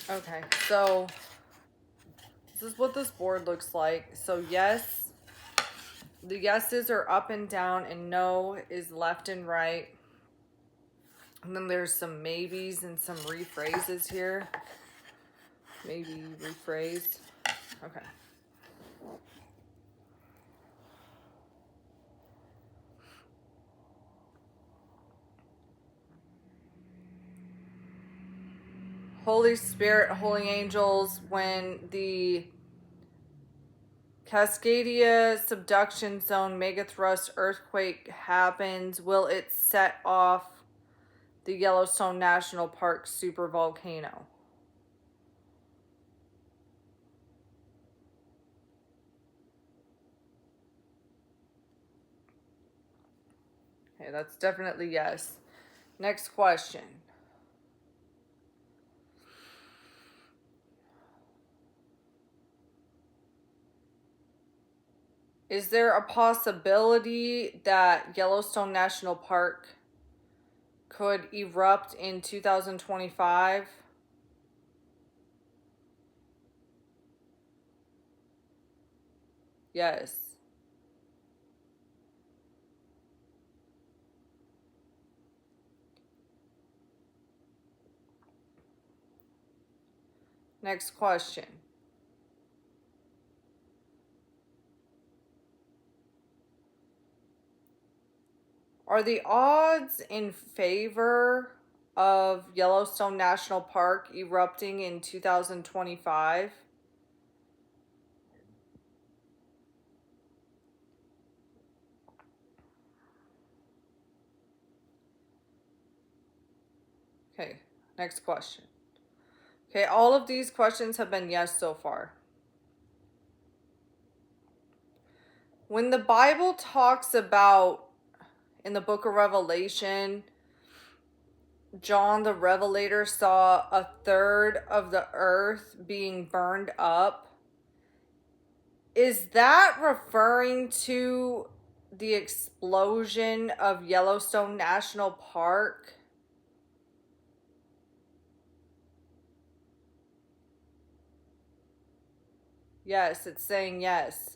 Okay, so this is what this board looks like. So yes, the yeses are up and down, and no is left and right. And then there's some maybes and some rephrases here. Maybe rephrase. Okay. Holy Spirit, holy angels, when the Cascadia subduction zone megathrust earthquake happens, will it set off the Yellowstone National Park supervolcano? Okay, that's definitely yes. Next question. Is there a possibility that Yellowstone National Park could erupt in 2025? Yes. Next question. Are the odds in favor of Yellowstone National Park erupting in 2025? Okay, next question. Okay, all of these questions have been yes so far. When the Bible talks about, in the book of Revelation, John the Revelator saw a third of the earth being burned up, is that referring to the explosion of Yellowstone National Park? Yes, it's saying yes.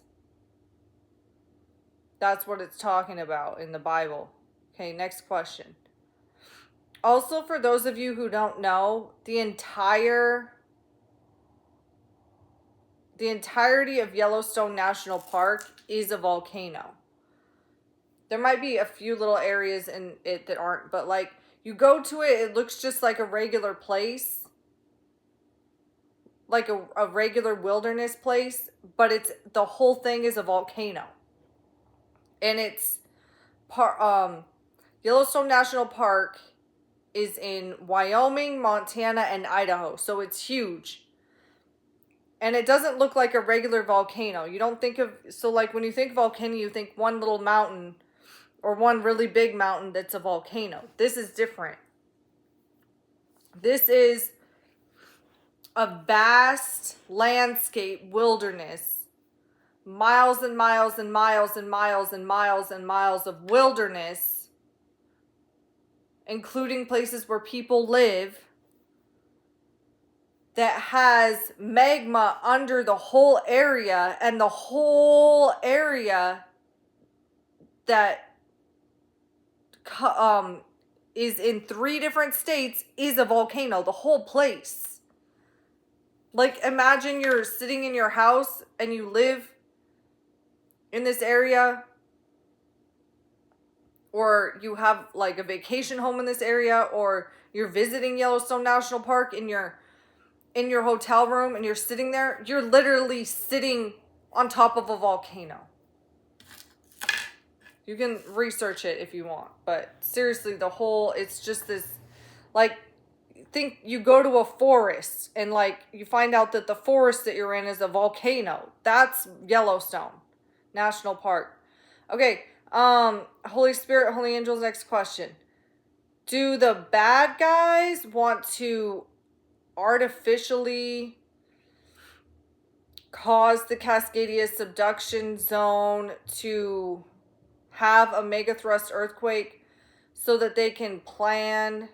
That's what it's talking about in the Bible. Okay, next question. Also, for those of you who don't know, the entirety of Yellowstone National Park is a volcano. There might be a few little areas in it that aren't, but like you go to it, it looks just like a regular place, like a regular wilderness place, but it's the whole thing is a volcano. And it's Yellowstone National Park is in Wyoming, Montana, and Idaho, so it's huge. And it doesn't look like a regular volcano. You don't think of, so like when you think volcano, you think one little mountain or one really big mountain that's a volcano. This is different. This is a vast landscape wilderness. Miles and miles and miles and miles and miles and miles of wilderness, including places where people live, that has magma under the whole area, and the whole area that is in 3 different states is a volcano, the whole place. Like, imagine you're sitting in your house and you live in this area, or you have like a vacation home in this area, or you're visiting Yellowstone National Park in your hotel room and you're sitting there. You're literally sitting on top of a volcano. You can research it if you want, but seriously, it's just this, like, think you go to a forest and like you find out that the forest that you're in is a volcano. That's Yellowstone National Park. Okay, Holy Spirit, holy angels, next question. Do the bad guys want to artificially cause the Cascadia subduction zone to have a megathrust earthquake so that they can plan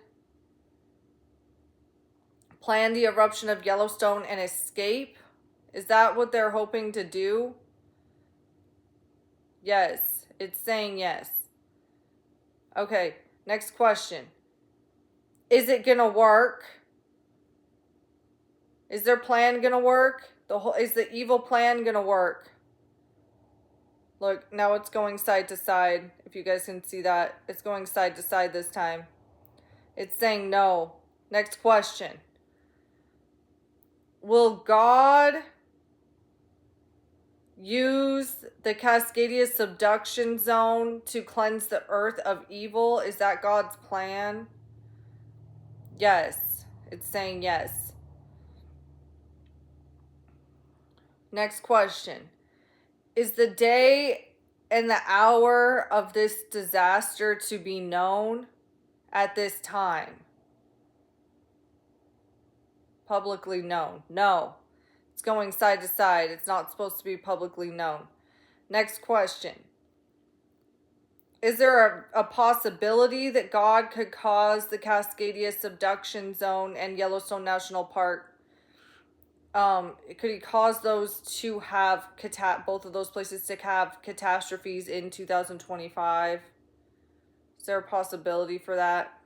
plan the eruption of Yellowstone and escape? Is that what they're hoping to do? Yes, it's saying yes. Okay, next question. Is it gonna work? Is their plan gonna work? Is the evil plan gonna work? Look, now it's going side to side. If you guys can see that, it's going side to side this time. It's saying no. Next question. Will God use the Cascadia subduction zone to cleanse the earth of evil? Is that God's plan? Yes. It's saying yes. Next question. Is the day and the hour of this disaster to be known at this time? Publicly known. No. It's going side to side. It's not supposed to be publicly known. Next question. Is there a possibility that God could cause the Cascadia subduction zone and Yellowstone National Park, could he cause those to have, both of those places to have catastrophes in 2025? Is there a possibility for that?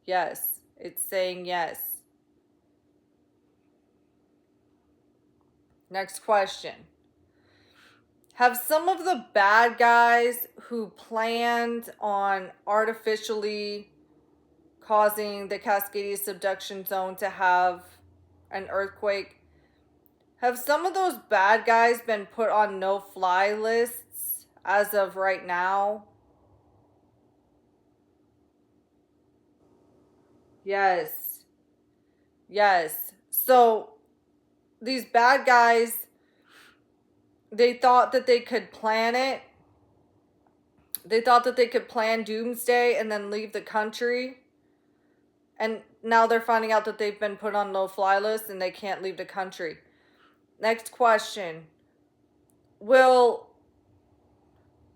Yes. It's saying yes. Next question. Have some of the bad guys who planned on artificially causing the Cascadia subduction zone to have an earthquake, have some of those bad guys been put on no-fly lists as of right now? Yes. Yes. So these bad guys, they thought that they could plan it. They thought that they could plan doomsday and then leave the country. And now they're finding out that they've been put on no-fly lists and they can't leave the country. Next question. Will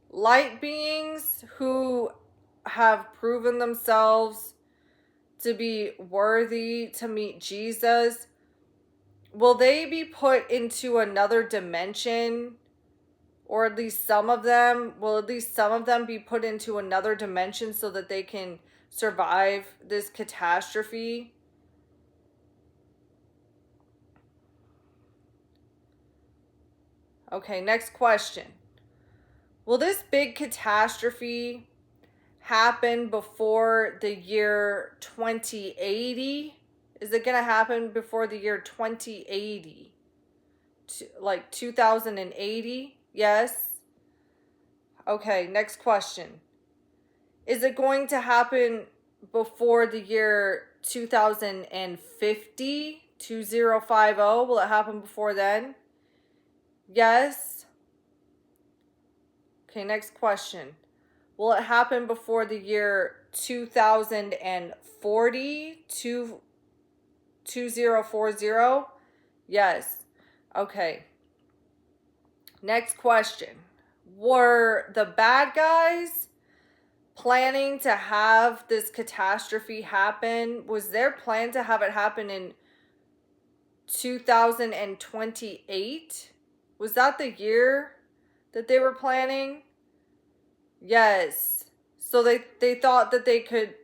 light beings who have proven themselves to be worthy to meet Jesus, will they be put into another dimension? Or at least some of them? Will at least some of them be put into another dimension so that they can survive this catastrophe? Okay, next question. Will this big catastrophe happen before the year 2080? Is it going to happen before the year 2080? Like 2080? Yes. Okay, next question. Is it going to happen before the year 2050? 2050? Will it happen before then? Yes. Okay, next question. Will it happen before the year 2040? 2040? Yes. Okay. Next question. Were the bad guys planning to have this catastrophe happen? Was their plan to have it happen in 2028? Was that the year that they were planning? Yes. So they thought that they could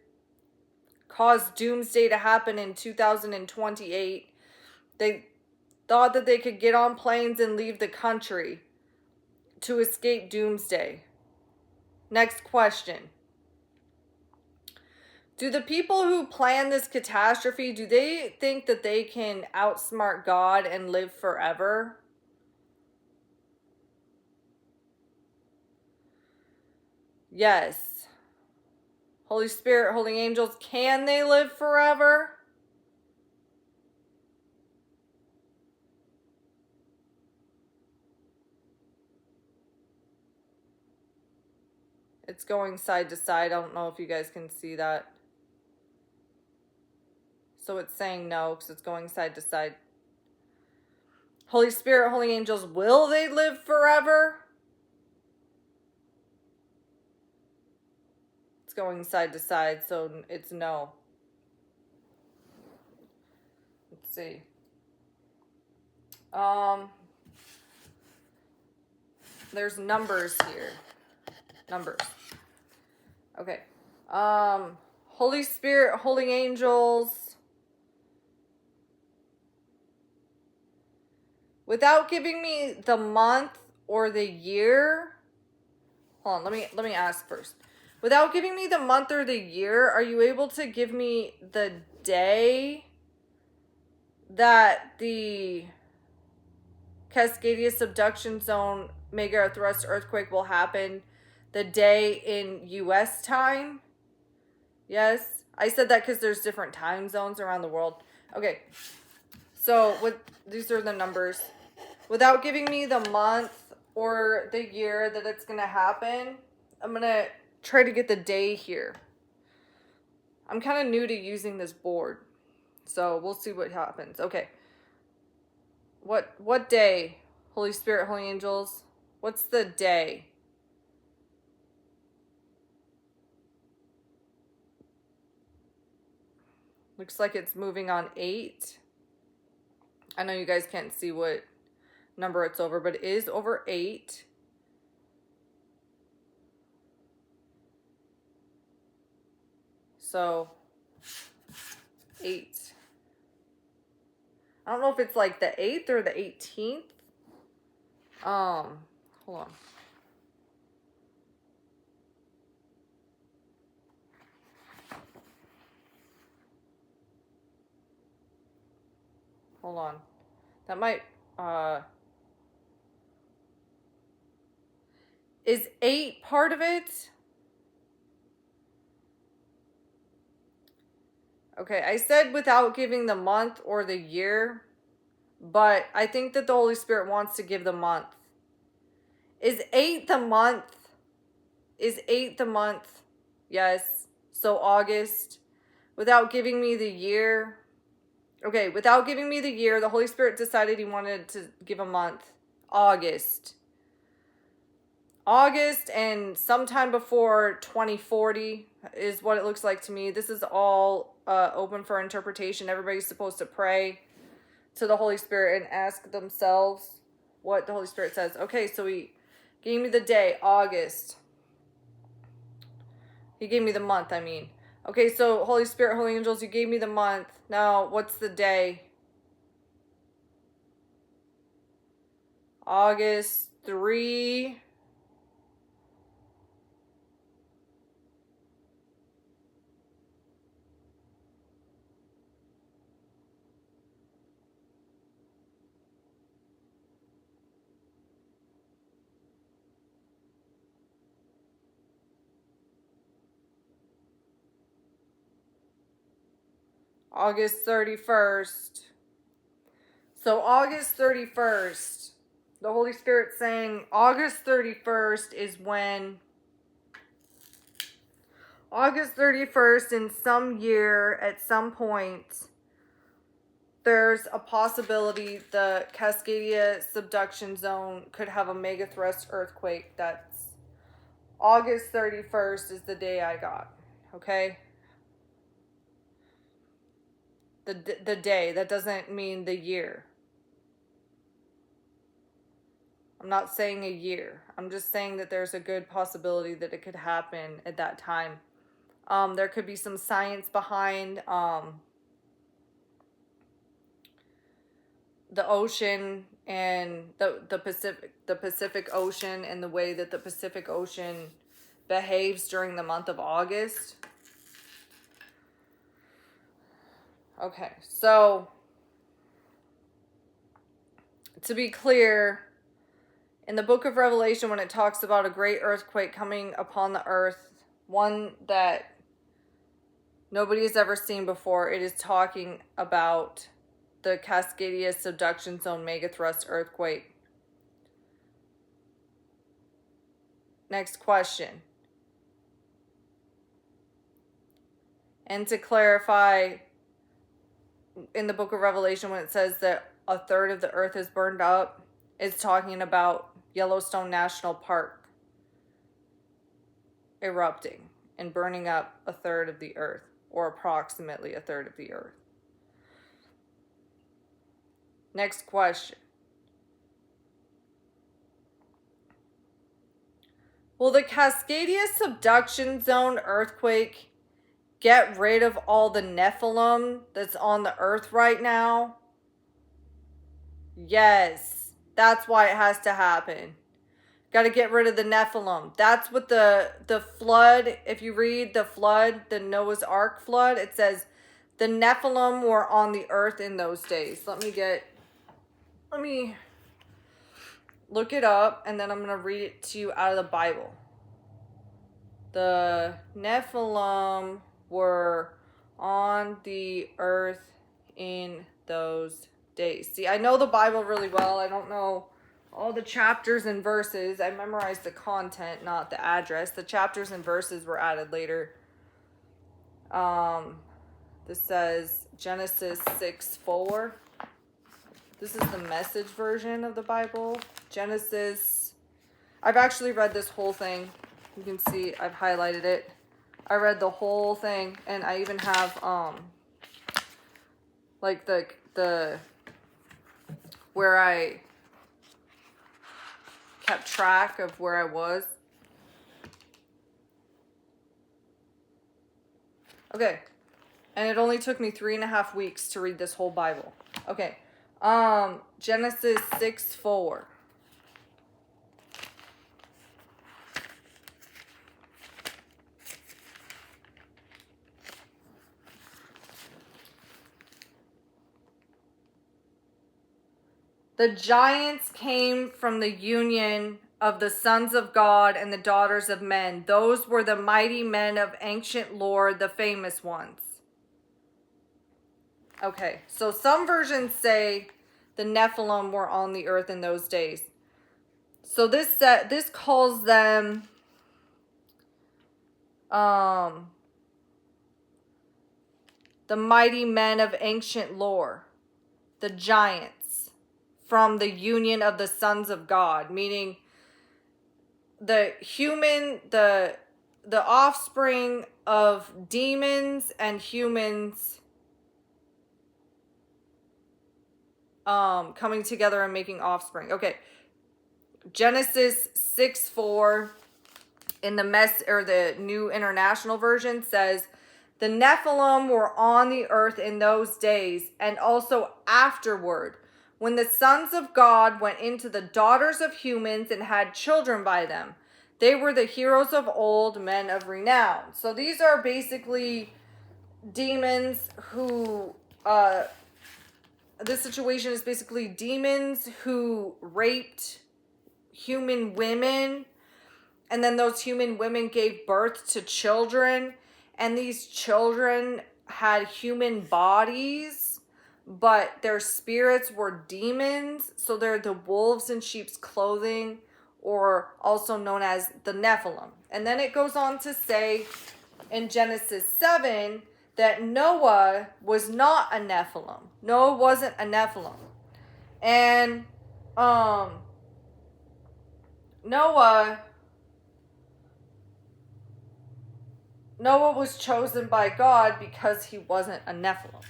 cause doomsday to happen in 2028. They thought that they could get on planes and leave the country to escape doomsday. Next question. Do the people who plan this catastrophe, do they think that they can outsmart God and live forever? Yes. Holy Spirit, holy angels, can they live forever? It's going side to side. I don't know if you guys can see that. So it's saying no because it's going side to side. Holy Spirit, holy angels, will they live forever? It's going side to side, so it's no. see. There's numbers here. Numbers. Okay. Holy Spirit, holy angels. Without giving me the month or the year. Hold on, let me ask first. Without giving me the month or the year, are you able to give me the day that the Cascadia subduction zone Megathrust earthquake will happen? The day in US time? Yes. I said that because there's different time zones around the world. Okay. So these are the numbers. Without giving me the month or the year that it's going to happen, I'm going to try to get the day here. I'm kind of new to using this board, so we'll see what happens. Okay. What day? Holy Spirit, holy angels. What's the day? Looks like it's moving on 8. I know you guys can't see what number it's over, but it is over 8. So 8. I don't know if it's like the 8th or the 18th. Hold on. Hold on. That might, is 8 part of it? Okay, I said without giving the month or the year, but I think that the Holy Spirit wants to give the month. Is 8 the month? Is 8 the month? Yes. So August. Without giving me the year. Okay, without giving me the year, the Holy Spirit decided he wanted to give a month. August. August and sometime before 2040 is what it looks like to me. This is all open for interpretation. Everybody's supposed to pray to the Holy Spirit and ask themselves what the Holy Spirit says. Okay, so he gave me the day, August. He gave me the month, I mean. Okay, so Holy Spirit, holy angels, you gave me the month. Now, what's the day? August 3. August 31st. So August 31st, the Holy Spirit saying August 31st is when, August 31st in some year at some point, there's a possibility the Cascadia subduction zone could have a megathrust earthquake. That's August 31st is the day I got, okay? The day, that doesn't mean the year. I'm not saying a year. I'm just saying that there's a good possibility that it could happen at that time. There could be some science behind the ocean and the Pacific Ocean and the way that the Pacific Ocean behaves during the month of August. Okay, so to be clear, in the book of Revelation, when it talks about a great earthquake coming upon the earth, one that nobody has ever seen before, it is talking about the Cascadia subduction zone megathrust earthquake. Next question. And to clarify, in the book of Revelation, when it says that a third of the earth is burned up, it's talking about Yellowstone National Park erupting and burning up a third of the earth, or approximately a third of the earth. Next question. Will the Cascadia subduction zone earthquake get rid of all the Nephilim that's on the earth right now? Yes. That's why it has to happen. Got to get rid of the Nephilim. That's what the flood, if you read the flood, the Noah's Ark flood, it says the Nephilim were on the earth in those days. Let me look it up, and then I'm going to read it to you out of the Bible. The Nephilim were on the earth in those days. See, I know the Bible really well. I don't know all the chapters and verses. I memorized the content, not the address. The chapters and verses were added later. This says Genesis 6:4. This is the Message version of the Bible. Genesis. I've actually read this whole thing. You can see I've highlighted it. I read the whole thing, and I even have like the where I kept track of where I was. Okay. And it only took me 3.5 weeks to read this whole Bible. Okay. Genesis 6:4. The giants came from the union of the sons of God and the daughters of men. Those were the mighty men of ancient lore, the famous ones. Okay, so some versions say the Nephilim were on the earth in those days. So this calls them the mighty men of ancient lore, the giants from the union of the sons of God, meaning the offspring of demons and humans coming together and making offspring. Okay. Genesis 6:4 in the New International Version says, the Nephilim were on the earth in those days and also afterward, when the sons of God went into the daughters of humans and had children by them. They were the heroes of old, men of renown. So these are basically demons who, this situation is basically demons who raped human women, and then those human women gave birth to children, and these children had human bodies, but their spirits were demons. So they're the wolves in sheep's clothing, or also known as the Nephilim. And then it goes on to say in Genesis 7 that Noah was not a Nephilim. Noah wasn't a Nephilim. And Noah was chosen by God because he wasn't a Nephilim.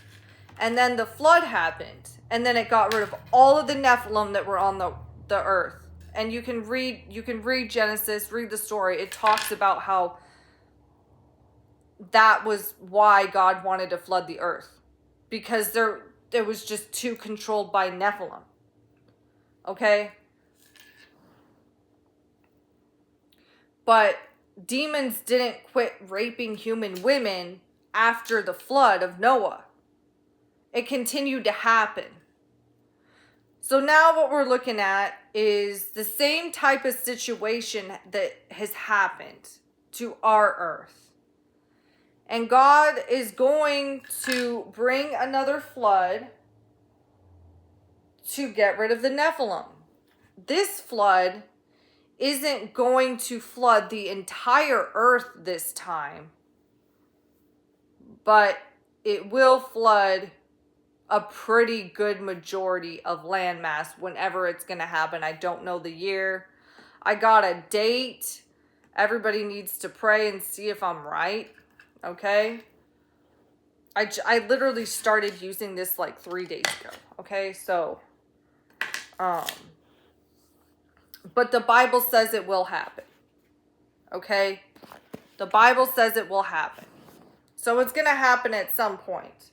And then the flood happened, and then it got rid of all of the Nephilim that were on the earth. And you can read Genesis, read the story. It talks about how that was why God wanted to flood the earth, because it was just too controlled by Nephilim. Okay? But demons didn't quit raping human women after the flood of Noah. It continued to happen. So now what we're looking at is the same type of situation that has happened to our earth. And God is going to bring another flood to get rid of the Nephilim. This flood isn't going to flood the entire earth this time, but it will flood a pretty good majority of landmass whenever it's going to happen. I don't know the year. I got a date. Everybody needs to pray and see if I'm right. Okay? I literally started using this like 3 days ago. Okay? So But the Bible says it will happen. Okay? The Bible says it will happen. So it's going to happen at some point.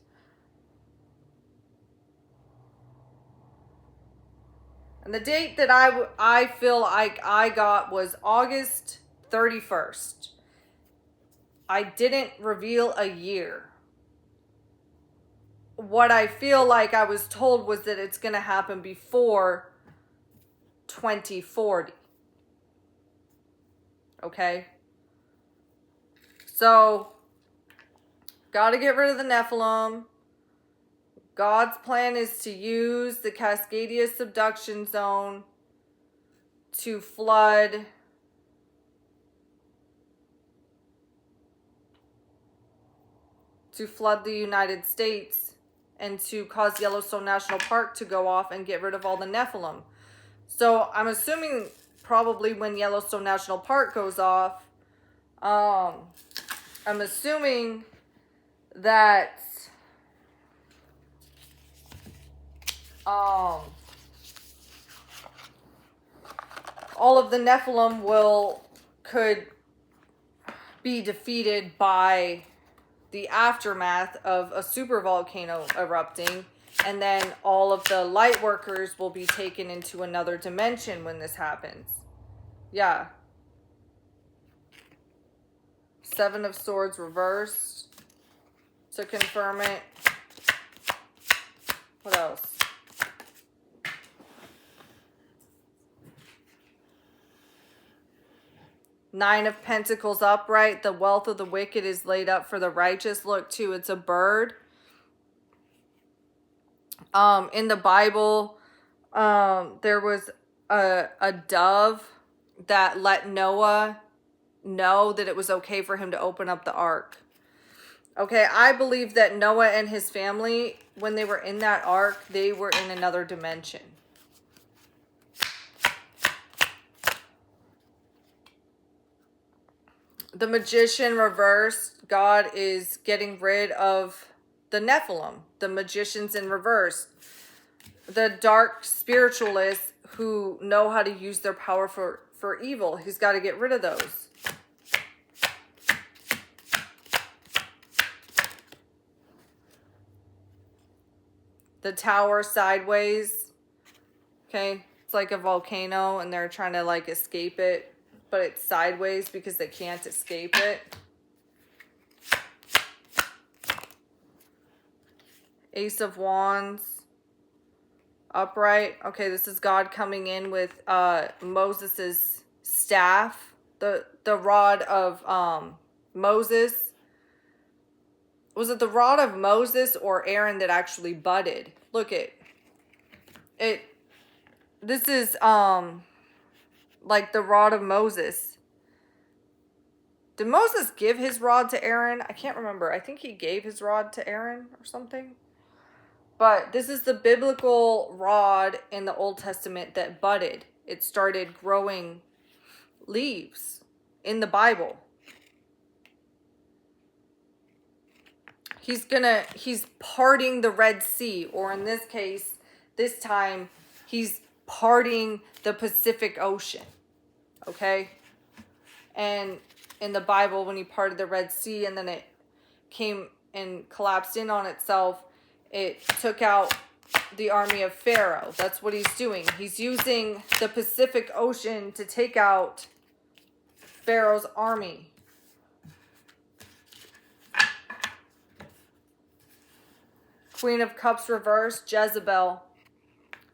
And the date that I feel like I got was August 31st. I didn't reveal a year. What I feel like I was told was that it's going to happen before 2040. Okay? So, got to get rid of the Nephilim. God's plan is to use the Cascadia subduction zone to flood the United States and to cause Yellowstone National Park to go off and get rid of all the Nephilim. So I'm assuming probably when Yellowstone National Park goes off, I'm assuming that all of the Nephilim could be defeated by the aftermath of a supervolcano erupting, and then all of the light workers will be taken into another dimension when this happens. Yeah. Seven of Swords reversed to confirm it. What else? Nine of Pentacles upright. The wealth of the wicked is laid up for the righteous. Look, too, it's a bird. In the Bible, there was a dove that let Noah know that it was okay for him to open up the ark. Okay, I believe that Noah and his family, when they were in that ark, they were in another dimension. The Magician reversed. God is getting rid of the Nephilim, the magicians in reverse, the dark spiritualists who know how to use their power for evil. He's got to get rid of those. The Tower sideways. Okay, it's like a volcano and they're trying to like escape it, but it's sideways because they can't escape it. Ace of Wands upright. Okay, this is God coming in with Moses's staff, the rod of Moses. Was it the rod of Moses or Aaron that actually budded? Look at it. This is like the rod of Moses. Did Moses give his rod to Aaron? I can't remember. I think he gave his rod to Aaron or something. But this is the biblical rod in the Old Testament that budded. It started growing leaves in the Bible. He's parting the Red Sea, or in this case, this time, he's parting the Pacific Ocean. Okay? And in the Bible, when he parted the Red Sea and then it came and collapsed in on itself, it took out the army of Pharaoh. That's what he's doing. He's using the Pacific Ocean to take out Pharaoh's army. Queen of Cups reversed, Jezebel.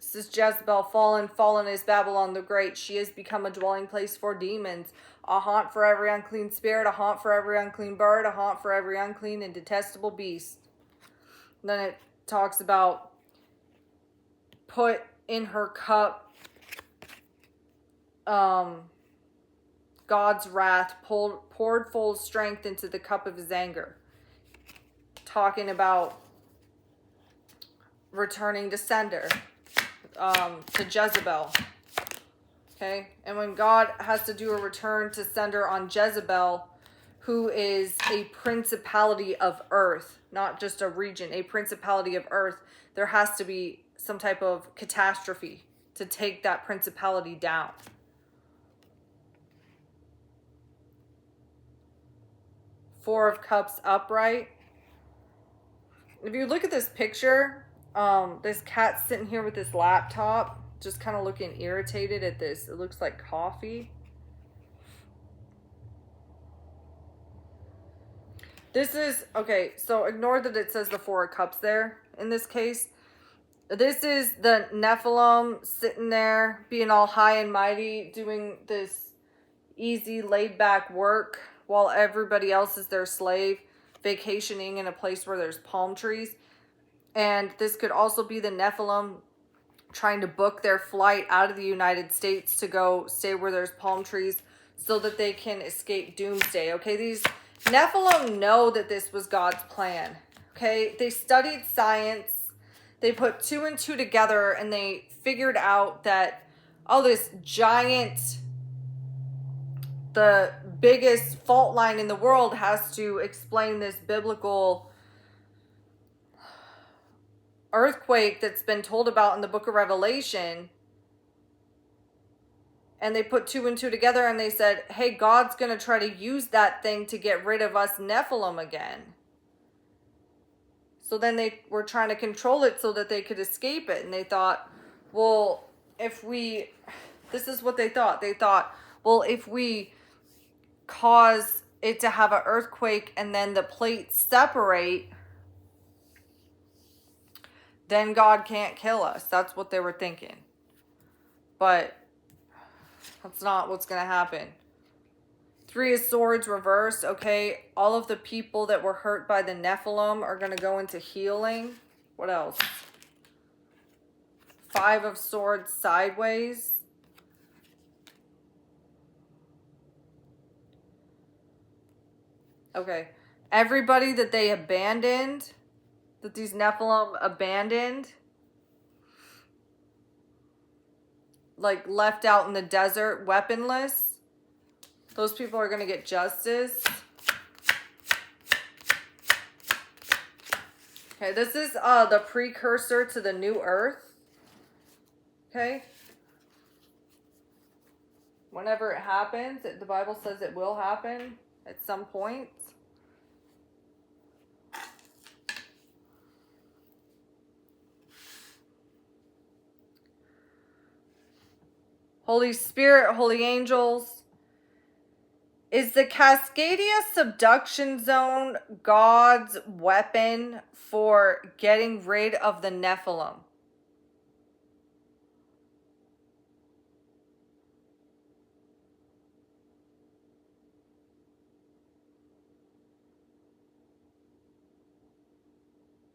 This is Jezebel, fallen is Babylon the Great. She has become a dwelling place for demons, a haunt for every unclean spirit, a haunt for every unclean bird, a haunt for every unclean and detestable beast. And then it talks about put in her cup God's wrath, poured full strength into the cup of his anger. Talking about returning to sender, to Jezebel. Okay, and when God has to do a return to sender on Jezebel, who is a principality of earth, not just a region, a principality of earth, there has to be some type of catastrophe. to take that principality down. Four of Cups upright. If you look at this picture, this cat's sitting here with this laptop, just kind of looking irritated at this. It looks like coffee. This is, okay, so ignore that it says the Four of Cups there in this case. This is the Nephilim sitting there, being all high and mighty, doing this easy, laid-back work while everybody else is their slave, vacationing in a place where there's palm trees. And this could also be the Nephilim trying to book their flight out of the United States to go stay where there's palm trees so that they can escape doomsday. Okay, these Nephilim know that this was God's plan. Okay, they studied science. They put 2 and 2 together and they figured out that, oh, this giant, the biggest fault line in the world has to explain this biblical earthquake that's been told about in the book of Revelation. And they put 2 and 2 together and they said, hey, God's going to try to use that thing to get rid of us Nephilim again. So then they were trying to control it so that they could escape it. And they thought, well, this is what they thought. They thought, well, if we cause it to have an earthquake and then the plates separate, then God can't kill us. That's what they were thinking. But that's not what's going to happen. 3 of Swords reversed. Okay, all of the people that were hurt by the Nephilim are going to go into healing. What else? 5 of Swords sideways. Okay, everybody that they abandoned, that these Nephilim abandoned, like left out in the desert weaponless, those people are going to get justice. Okay, this is the precursor to the new earth. Okay. Whenever it happens, the Bible says it will happen at some point. Holy Spirit, holy angels. Is the Cascadia subduction zone God's weapon for getting rid of the Nephilim?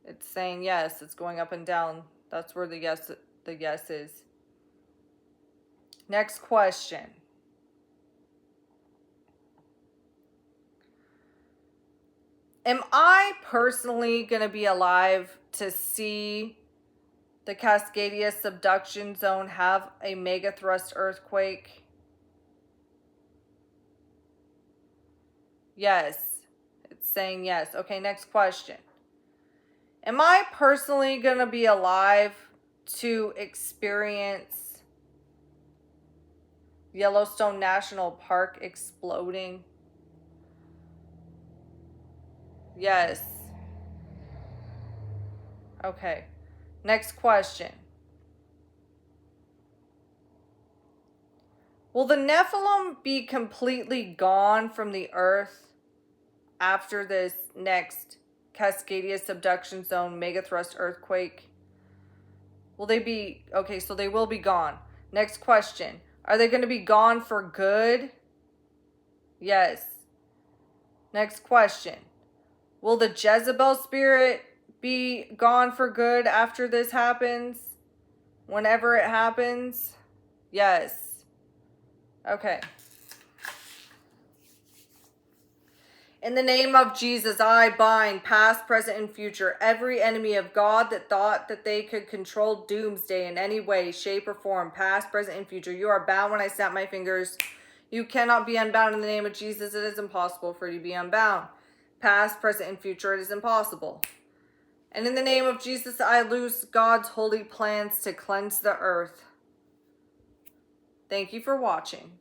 It's saying yes. It's going up and down. That's where the yes is. Next question. Am I personally going to be alive to see the Cascadia subduction zone have a Megathrust earthquake? Yes. It's saying yes. Okay, next question. Am I personally going to be alive to experience Yellowstone National Park exploding? Yes. Okay. Next question. Will the Nephilim be completely gone from the earth after this next Cascadia subduction zone Megathrust earthquake? Will they be... Okay, so they will be gone. Next question. Are they going to be gone for good? Yes. Next question. Will the Jezebel spirit be gone for good after this happens? Whenever it happens? Yes. Okay. In the name of Jesus, I bind past, present, and future every enemy of God that thought that they could control doomsday in any way, shape, or form, past, present, and future. You are bound when I snap my fingers. You cannot be unbound in the name of Jesus. It is impossible for you to be unbound. Past, present, and future, it is impossible. And in the name of Jesus, I loose God's holy plans to cleanse the earth. Thank you for watching.